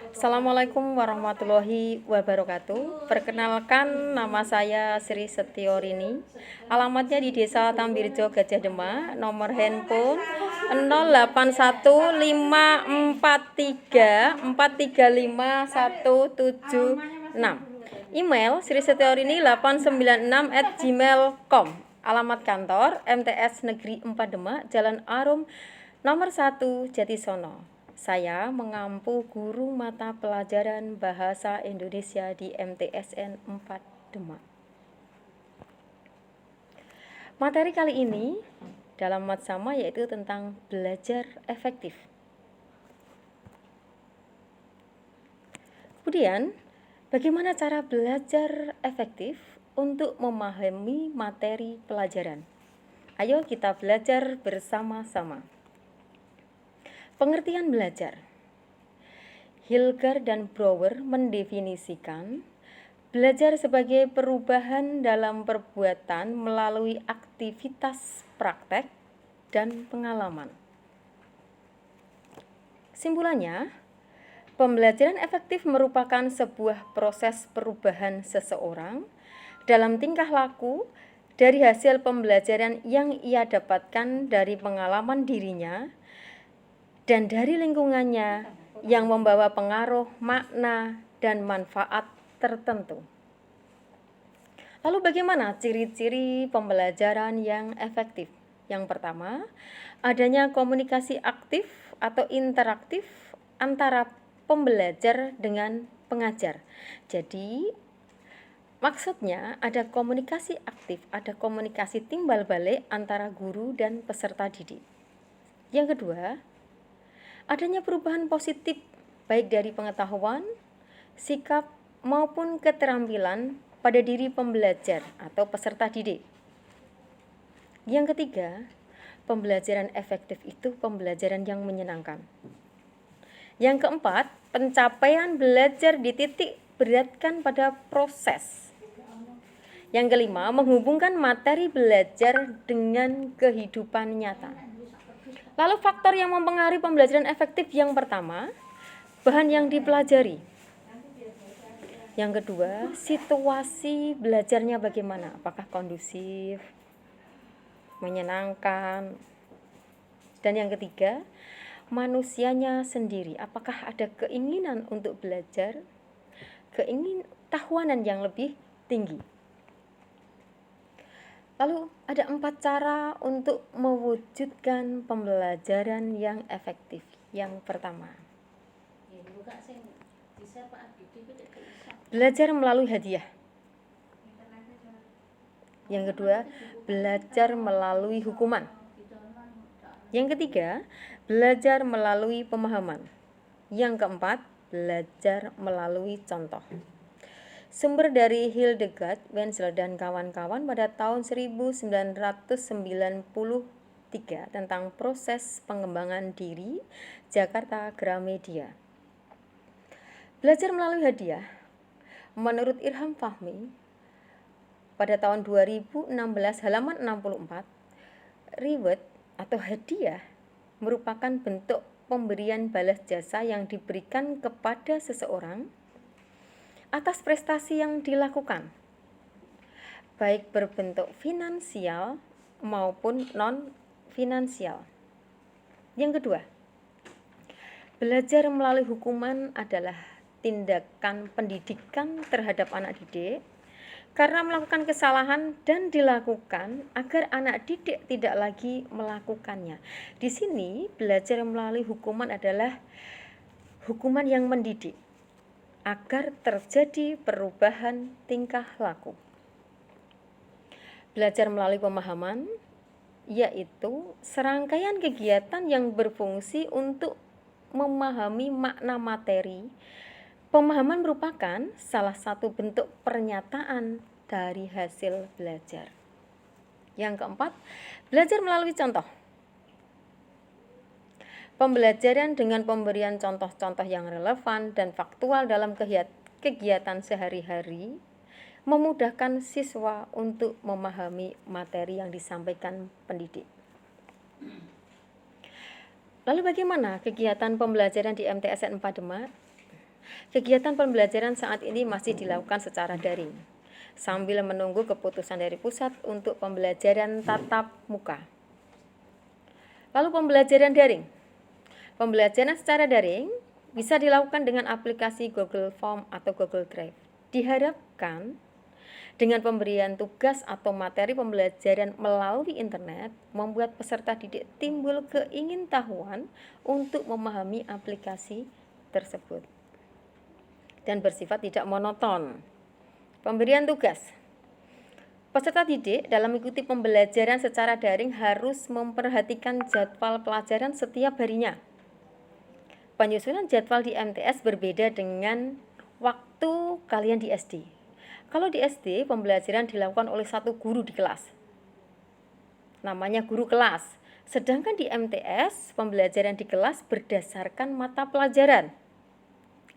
Assalamualaikum warahmatullahi wabarakatuh. Perkenalkan, nama saya Sri Setiorini. Alamatnya di Desa Tambirjo, Gajah Demak. Nomor handphone 081543435176. Email srisetiorini896@gmail.com. Alamat kantor MTS Negeri 4 Demak, Jalan Arum nomor 1 Jatisono. Saya mengampu guru mata pelajaran Bahasa Indonesia di MTSN 4 Demak. Materi kali ini dalam matsama yaitu tentang belajar efektif. Kemudian, bagaimana cara belajar efektif untuk memahami materi pelajaran? Ayo kita belajar bersama-sama. Pengertian belajar. Hilger dan Brouwer mendefinisikan belajar sebagai perubahan dalam perbuatan melalui aktivitas praktek dan pengalaman. Simpulannya, pembelajaran efektif merupakan sebuah proses perubahan seseorang dalam tingkah laku dari hasil pembelajaran yang ia dapatkan dari pengalaman dirinya dan dari lingkungannya yang membawa pengaruh, makna, dan manfaat tertentu. Lalu bagaimana ciri-ciri pembelajaran yang efektif? Yang pertama, adanya komunikasi aktif atau interaktif antara pembelajar dengan pengajar. Jadi, maksudnya ada komunikasi aktif, ada komunikasi timbal balik antara guru dan peserta didik. Yang kedua, adanya perubahan positif baik dari pengetahuan, sikap, maupun keterampilan pada diri pembelajar atau peserta didik. Yang ketiga, pembelajaran efektif itu pembelajaran yang menyenangkan. Yang keempat, pencapaian belajar dititik beratkan pada proses. Yang kelima, menghubungkan materi belajar dengan kehidupan nyata. Lalu faktor yang mempengaruhi pembelajaran efektif yang pertama, bahan yang dipelajari. Yang kedua, situasi belajarnya bagaimana? Apakah kondusif, menyenangkan? Dan yang ketiga, manusianya sendiri. Apakah ada keinginan untuk belajar, keingintahuan yang lebih tinggi? Lalu ada 4 cara untuk mewujudkan pembelajaran yang efektif. Yang pertama, belajar melalui hadiah. Yang kedua, belajar melalui hukuman. Yang ketiga, belajar melalui pemahaman. Yang keempat, belajar melalui contoh. Sumber dari Hildegard, Wenzel, dan kawan-kawan pada tahun 1993 tentang proses pengembangan diri, Jakarta Gramedia. Belajar melalui hadiah, menurut Irham Fahmi, pada tahun 2016 halaman 64, reward atau hadiah merupakan bentuk pemberian balas jasa yang diberikan kepada seseorang atas prestasi yang dilakukan, baik berbentuk finansial maupun non-finansial. Yang kedua, belajar melalui hukuman adalah tindakan pendidikan terhadap anak didik karena melakukan kesalahan dan dilakukan agar anak didik tidak lagi melakukannya. Di sini, belajar melalui hukuman adalah hukuman yang mendidik agar terjadi perubahan tingkah laku. Belajar melalui pemahaman yaitu serangkaian kegiatan yang berfungsi untuk memahami makna materi. Pemahaman merupakan salah satu bentuk pernyataan dari hasil belajar. Yang keempat, belajar melalui contoh. Pembelajaran dengan pemberian contoh-contoh yang relevan dan faktual dalam kegiatan sehari-hari memudahkan siswa untuk memahami materi yang disampaikan pendidik. Lalu bagaimana kegiatan pembelajaran di MTSN 4 Demak? Kegiatan pembelajaran saat ini masih dilakukan secara daring, sambil menunggu keputusan dari pusat untuk pembelajaran tatap muka. Lalu pembelajaran daring. Pembelajaran secara daring bisa dilakukan dengan aplikasi Google Form atau Google Drive. Diharapkan dengan pemberian tugas atau materi pembelajaran melalui internet, membuat peserta didik timbul keingintahuan untuk memahami aplikasi tersebut dan bersifat tidak monoton. Pemberian tugas. Peserta didik dalam mengikuti pembelajaran secara daring harus memperhatikan jadwal pelajaran setiap harinya. Penyusunan jadwal di MTS berbeda dengan waktu kalian di SD. Kalau di SD, pembelajaran dilakukan oleh satu guru di kelas. Namanya guru kelas. Sedangkan di MTS, pembelajaran di kelas berdasarkan mata pelajaran.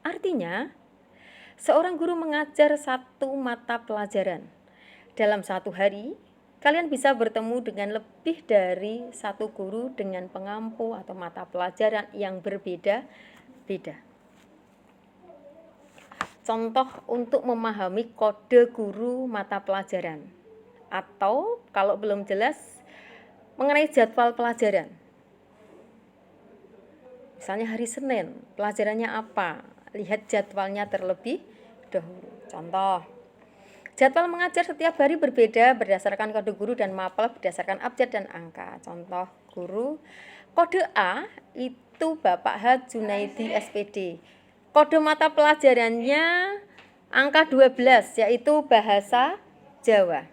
Artinya, seorang guru mengajar satu mata pelajaran. Dalam satu hari, kalian bisa bertemu dengan lebih dari satu guru dengan pengampu atau mata pelajaran yang berbeda-beda. Contoh untuk memahami kode guru mata pelajaran. Atau kalau belum jelas, mengenai jadwal pelajaran. Misalnya hari Senin, pelajarannya apa? Lihat jadwalnya terlebih dahulu. Contoh, jadwal mengajar setiap hari berbeda berdasarkan kode guru dan mapel berdasarkan abjad dan angka. Contoh guru, kode A itu Bapak H. Junaidi SPD. Kode mata pelajarannya angka 12, yaitu bahasa Jawa.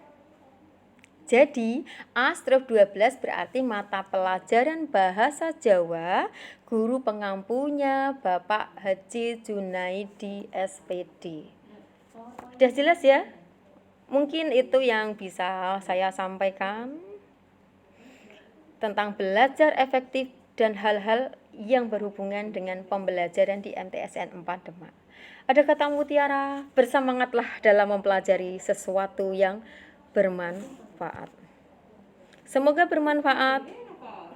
Jadi, A/12 berarti mata pelajaran bahasa Jawa, guru pengampunya Bapak Haji Junaidi SPD. Sudah jelas ya? Mungkin itu yang bisa saya sampaikan tentang belajar efektif dan hal-hal yang berhubungan dengan pembelajaran di MTSN 4 Demak. Ada kata mutiara, bersemangatlah dalam mempelajari sesuatu yang bermanfaat. Semoga bermanfaat.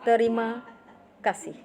Terima kasih.